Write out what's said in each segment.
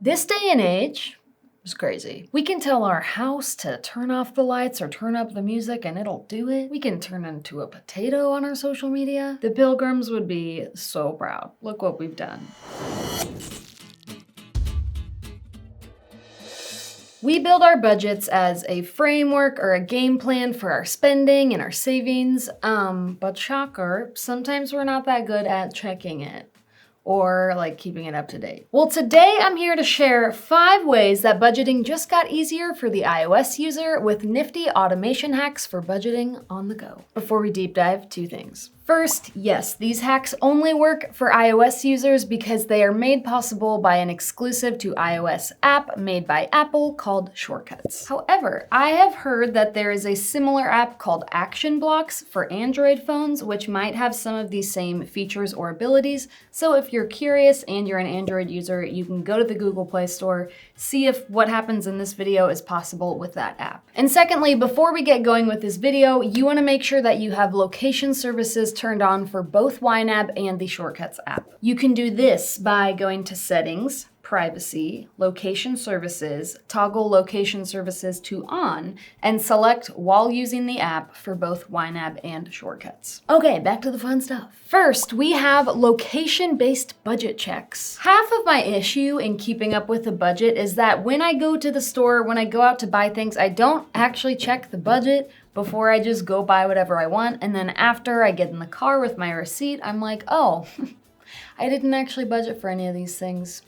This day and age is crazy. We can tell our house to turn off the lights or turn up the music and it'll do it. We can turn into a potato on our social media. The Pilgrims would be so proud. Look what we've done. We build our budgets as a framework or a game plan for our spending and our savings, but shocker, sometimes we're not that good at checking it or like keeping it up to date. Well, today I'm here to share 5 ways that budgeting just got easier for the iOS user with nifty automation hacks for budgeting on the go. Before we deep dive, 2 things. First, yes, these hacks only work for iOS users because they are made possible by an exclusive to iOS app made by Apple called Shortcuts. However, I have heard that there is a similar app called Action Blocks for Android phones, which might have some of these same features or abilities. So if you're curious and you're an Android user, you can go to the Google Play Store, see if what happens in this video is possible with that app. And secondly, before we get going with this video, you want to make sure that you have location services turned on for both YNAB and the Shortcuts app. You can do this by going to Settings, Privacy, Location Services, toggle Location Services to On, and select while using the app for both YNAB and Shortcuts. Okay, back to the fun stuff. First, we have location-based budget checks. Half of my issue in keeping up with the budget is that when I go to the store, when I go out to buy things, I don't actually check the budget before I just go buy whatever I want, and then after I get in the car with my receipt, I'm like, oh, I didn't actually budget for any of these things.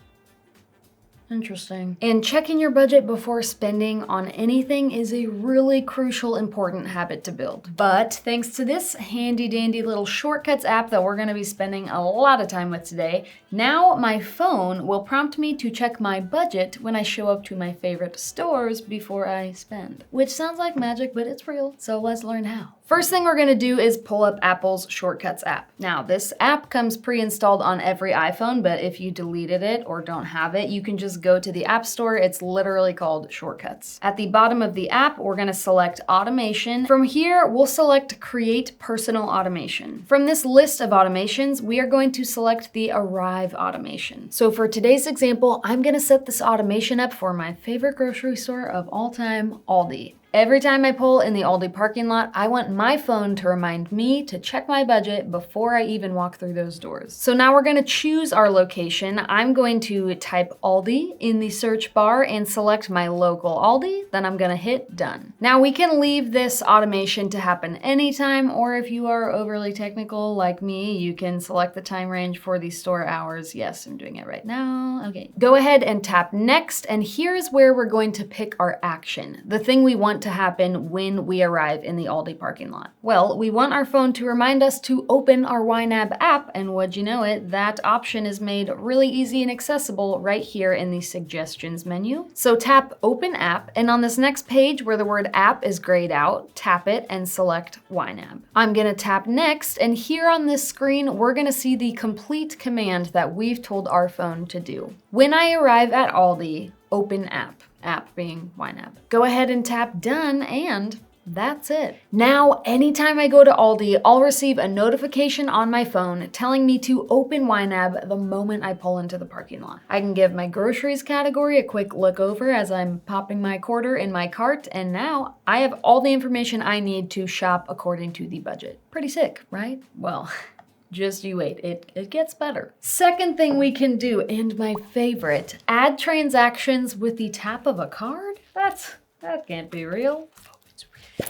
Interesting. And checking your budget before spending on anything is a really crucial, important habit to build. But thanks to this handy dandy little Shortcuts app that we're gonna be spending a lot of time with today, now my phone will prompt me to check my budget when I show up to my favorite stores before I spend. Which sounds like magic, but it's real. So let's learn how. First thing we're gonna do is pull up Apple's Shortcuts app. Now, this app comes pre-installed on every iPhone, but if you deleted it or don't have it, you can just go to the App Store. It's literally called Shortcuts. At the bottom of the app, we're gonna select Automation. From here, we'll select Create Personal Automation. From this list of automations, we are going to select the Arrive automation. So for today's example, I'm gonna set this automation up for my favorite grocery store of all time, Aldi. Every time I pull in the Aldi parking lot, I want my phone to remind me to check my budget before I even walk through those doors. So now we're gonna choose our location. I'm going to type Aldi in the search bar and select my local Aldi, then I'm gonna hit done. Now we can leave this automation to happen anytime, or if you are overly technical like me, you can select the time range for the store hours. Yes, I'm doing it right now. Okay, go ahead and tap next, and here's where we're going to pick our action, the thing we want to happen when we arrive in the Aldi parking lot. Well, we want our phone to remind us to open our YNAB app, and would you know it, that option is made really easy and accessible right here in the suggestions menu. So tap Open App, and on this next page where the word app is grayed out, tap it and select YNAB. I'm gonna tap next, and here on this screen, we're gonna see the complete command that we've told our phone to do. When I arrive at Aldi, open app. App being YNAB. Go ahead and tap done, and that's it. Now, anytime I go to Aldi, I'll receive a notification on my phone telling me to open YNAB the moment I pull into the parking lot. I can give my groceries category a quick look over as I'm popping my quarter in my cart, and now I have all the information I need to shop according to the budget. Pretty sick, right? Well, just you wait, it gets better. Second thing we can do, and my favorite, add transactions with the tap of a card? That can't be real.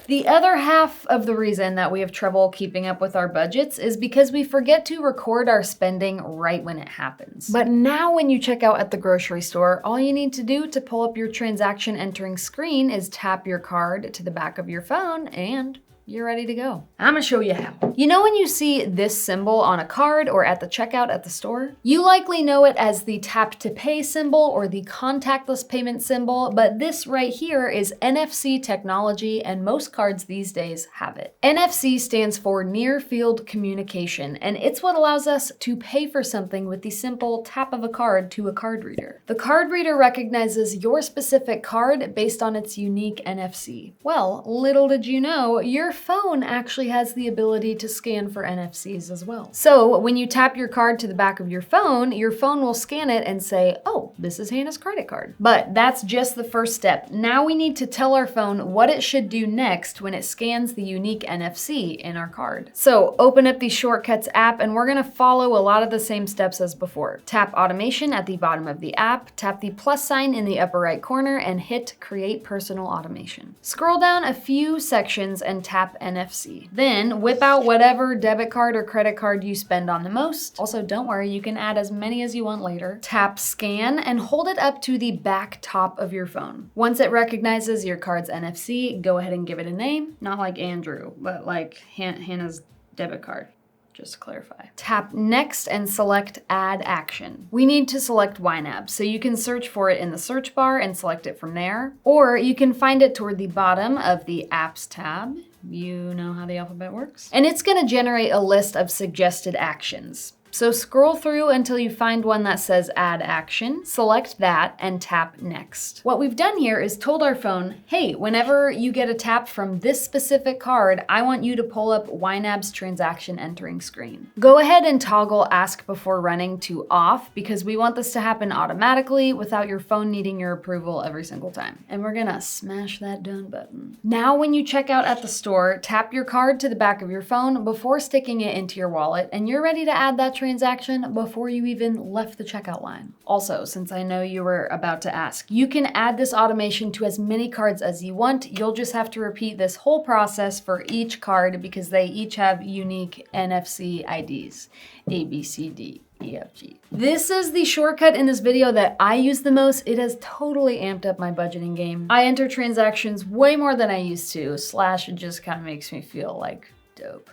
The other half of the reason that we have trouble keeping up with our budgets is because we forget to record our spending right when it happens. But now when you check out at the grocery store, all you need to do to pull up your transaction entering screen is tap your card to the back of your phone and you're ready to go. I'm gonna show you how. You know when you see this symbol on a card or at the checkout at the store? You likely know it as the tap to pay symbol or the contactless payment symbol, but this right here is NFC technology, and most cards these days have it. NFC stands for Near Field Communication, and it's what allows us to pay for something with the simple tap of a card to a card reader. The card reader recognizes your specific card based on its unique NFC. Well, little did you know, your phone actually has the ability to scan for NFCs as well. So when you tap your card to the back of your phone will scan it and say, oh, this is Hannah's credit card. But that's just the first step. Now we need to tell our phone what it should do next when it scans the unique NFC in our card. So open up the Shortcuts app and we're gonna follow a lot of the same steps as before. Tap Automation at the bottom of the app, tap the plus sign in the upper right corner and hit Create Personal Automation. Scroll down a few sections and tap NFC. Then whip out whatever debit card or credit card you spend on the most. Also, don't worry, you can add as many as you want later. Tap Scan and hold it up to the back top of your phone. Once it recognizes your card's NFC, go ahead and give it a name. Not like Andrew, but like Hannah's debit card. Just to clarify. Tap Next and select Add Action. We need to select YNAB, so you can search for it in the search bar and select it from there, or you can find it toward the bottom of the Apps tab. You know how the alphabet works. And it's gonna generate a list of suggested actions. So scroll through until you find one that says Add Action, select that, and tap Next. What we've done here is told our phone, hey, whenever you get a tap from this specific card, I want you to pull up YNAB's transaction entering screen. Go ahead and toggle Ask Before Running to Off because we want this to happen automatically without your phone needing your approval every single time. And we're gonna smash that Done button. Now when you check out at the store, tap your card to the back of your phone before sticking it into your wallet, and you're ready to add that transaction before you even left the checkout line. Also, since I know you were about to ask, you can add this automation to as many cards as you want. You'll just have to repeat this whole process for each card because they each have unique NFC IDs. A, B, C, D, E, F, G. This is the shortcut in this video that I use the most. It has totally amped up my budgeting game. I enter transactions way more than I used to, / it just kind of makes me feel like dope.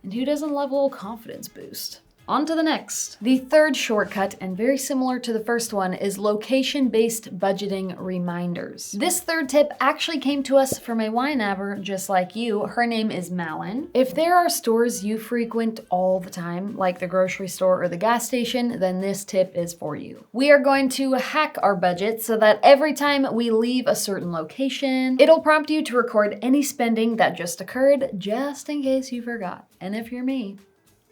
And who doesn't love a little confidence boost? On to the next. The third shortcut, and very similar to the first one, is location-based budgeting reminders. This third tip actually came to us from a YNABber just like you. Her name is Malin. If there are stores you frequent all the time, like the grocery store or the gas station, then this tip is for you. We are going to hack our budget so that every time we leave a certain location, it'll prompt you to record any spending that just occurred, just in case you forgot. And if you're me,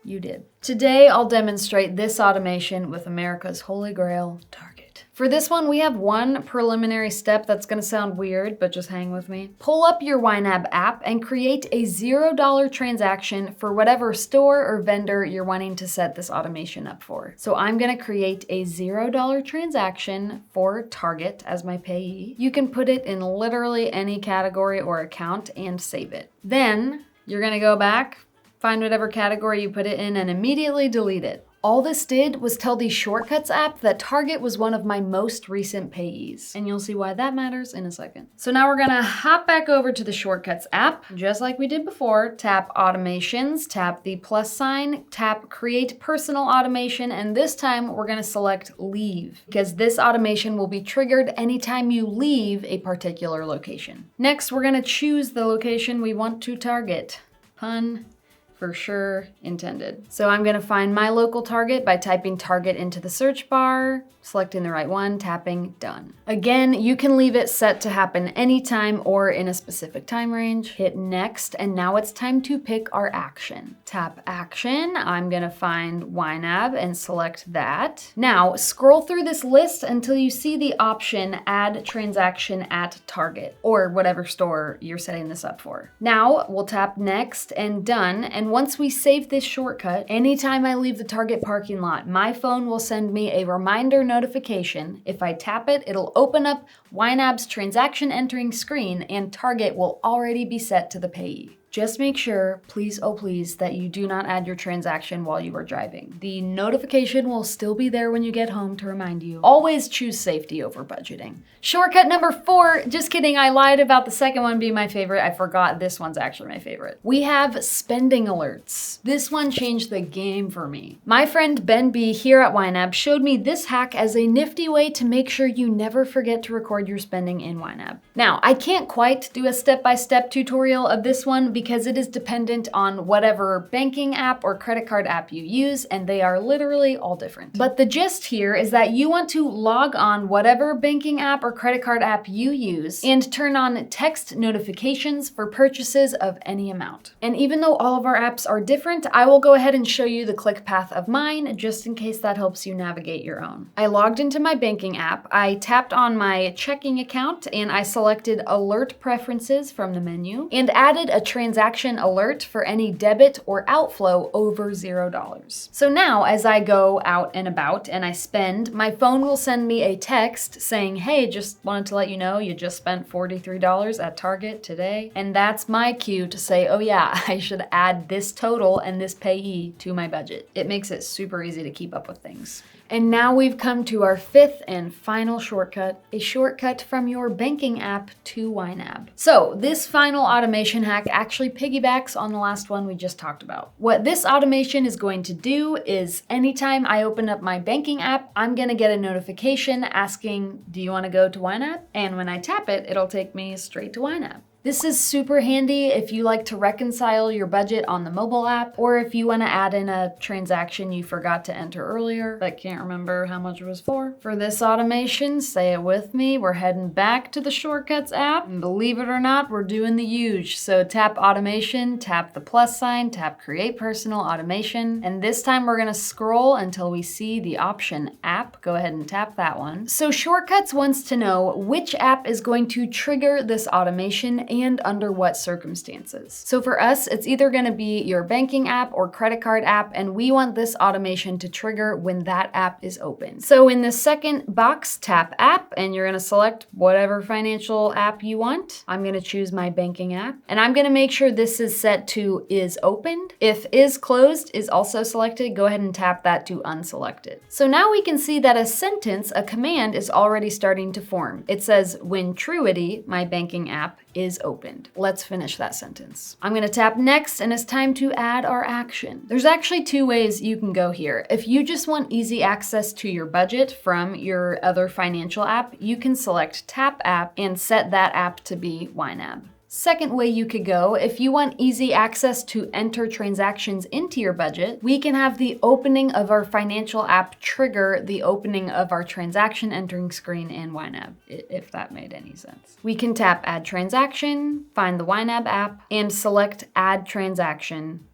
you did. Today, I'll demonstrate this automation with America's Holy Grail, Target. For this one, we have one preliminary step that's gonna sound weird, but just hang with me. Pull up your YNAB app and create a $0 transaction for whatever store or vendor you're wanting to set this automation up for. So I'm gonna create a $0 transaction for Target as my payee. You can put it in literally any category or account and save it. Then, you're gonna go back, find whatever category you put it in, and immediately delete it. All this did was tell the Shortcuts app that Target was one of my most recent payees. And you'll see why that matters in a second. So now we're gonna hop back over to the Shortcuts app, just like we did before. Tap Automations, tap the plus sign, tap Create Personal Automation, and this time we're gonna select Leave, because this automation will be triggered anytime you leave a particular location. Next, we're gonna choose the location we want to target. Pun for sure intended. So I'm gonna find my local Target by typing Target into the search bar, selecting the right one, tapping Done. Again, you can leave it set to happen anytime or in a specific time range. Hit Next, and now it's time to pick our action. Tap Action, I'm gonna find YNAB and select that. Now, scroll through this list until you see the option Add Transaction at Target, or whatever store you're setting this up for. Now, we'll tap Next and Done, and once we save this shortcut, anytime I leave the Target parking lot, my phone will send me a reminder notification. If I tap it, it'll open up YNAB's transaction entering screen, and Target will already be set to the payee. Just make sure, please, oh please, that you do not add your transaction while you are driving. The notification will still be there when you get home to remind you. Always choose safety over budgeting. Shortcut number 4, just kidding, I lied about the second one being my favorite. I forgot this one's actually my favorite. We have spending alerts. This one changed the game for me. My friend Ben B here at YNAB showed me this hack as a nifty way to make sure you never forget to record your spending in YNAB. Now, I can't quite do a step-by-step tutorial of this one because it is dependent on whatever banking app or credit card app you use, and they are literally all different. But the gist here is that you want to log on whatever banking app or credit card app you use and turn on text notifications for purchases of any amount. And even though all of our apps are different, I will go ahead and show you the click path of mine just in case that helps you navigate your own. I logged into my banking app, I tapped on my checking account, and I selected Alert Preferences from the menu and added a transaction alert for any debit or outflow over $0. So now as I go out and about and I spend, my phone will send me a text saying, hey, just wanted to let you know you just spent $43 at Target today. And that's my cue to say, oh yeah, I should add this total and this payee to my budget. It makes it super easy to keep up with things. And now we've come to our fifth and final shortcut, a shortcut from your banking app to YNAB. So this final automation hack actually piggybacks on the last one we just talked about. What this automation is going to do is anytime I open up my banking app, I'm gonna get a notification asking, do you wanna go to YNAB? And when I tap it, it'll take me straight to YNAB. This is super handy if you like to reconcile your budget on the mobile app, or if you want to add in a transaction you forgot to enter earlier but can't remember how much it was for. For this automation, say it with me, we're heading back to the Shortcuts app, and believe it or not, we're doing the huge. So tap Automation, tap the plus sign, tap Create Personal Automation, and this time we're going to scroll until we see the option App. Go ahead and tap that one. So Shortcuts wants to know which app is going to trigger this automation and under what circumstances. So for us, it's either gonna be your banking app or credit card app, and we want this automation to trigger when that app is open. So in the second box, tap App, and you're gonna select whatever financial app you want. I'm gonna choose my banking app, and I'm gonna make sure this is set to Is Opened. If Is Closed is also selected, go ahead and tap that to unselect it. So now we can see that a sentence, a command, is already starting to form. It says, when Truity, my banking app, is opened. Let's finish that sentence. I'm gonna tap next, and it's time to add our action. There's actually two ways you can go here. If you just want easy access to your budget from your other financial app, you can select Tap App and set that app to be YNAB. Second way you could go, if you want easy access to enter transactions into your budget, we can have the opening of our financial app trigger the opening of our transaction entering screen in YNAB, if that made any sense. We can tap Add Transaction, find the YNAB app, and select Add Transaction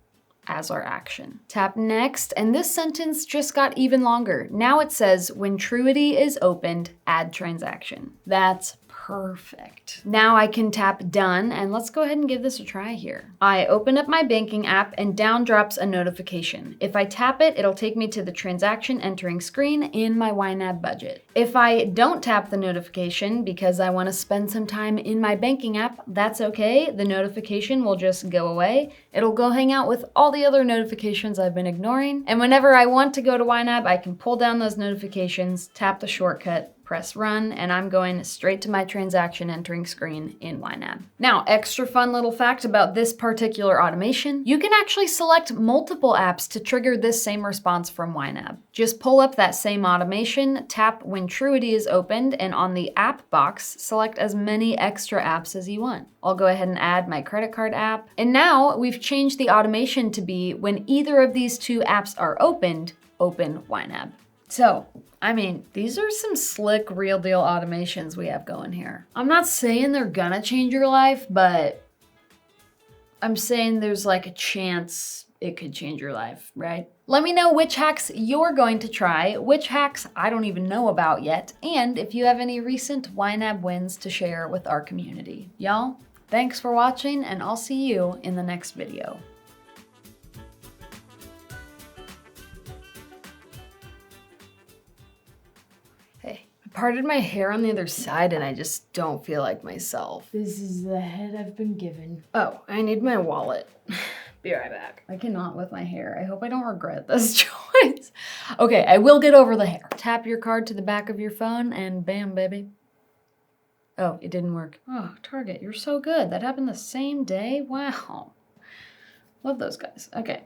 as our action. Tap Next, and this sentence just got even longer. Now it says, when Truity is opened, add transaction. That's perfect. Now I can tap Done, and let's go ahead and give this a try here. I open up my banking app, and down drops a notification. If I tap it, it'll take me to the transaction entering screen in my YNAB budget. If I don't tap the notification because I want to spend some time in my banking app, that's okay. The notification will just go away. It'll go hang out with all the other notifications I've been ignoring. And whenever I want to go to YNAB, I can pull down those notifications, tap the shortcut, press run, and I'm going straight to my transaction entering screen in YNAB. Now, extra fun little fact about this particular automation, you can actually select multiple apps to trigger this same response from YNAB. Just pull up that same automation, tap when Truity is opened, and on the app box, select as many extra apps as you want. I'll go ahead and add my credit card app. And now we've changed the automation to be when either of these two apps are opened, open YNAB. So, I mean, these are some slick, real deal automations we have going here. I'm not saying they're gonna change your life, but I'm saying there's like a chance it could change your life, right? Let me know which hacks you're going to try, which hacks I don't even know about yet, and if you have any recent YNAB wins to share with our community. Y'all, thanks for watching, and I'll see you in the next video. Parted my hair on the other side and I just don't feel like myself. This is the head I've been given. Oh, I need my wallet. Be right back. I cannot with my hair. I hope I don't regret this choice. Okay, I will get over the hair. Tap your card to the back of your phone and bam, baby. Oh, it didn't work. Oh, Target, you're so good. That happened the same day? Wow. Love those guys. Okay.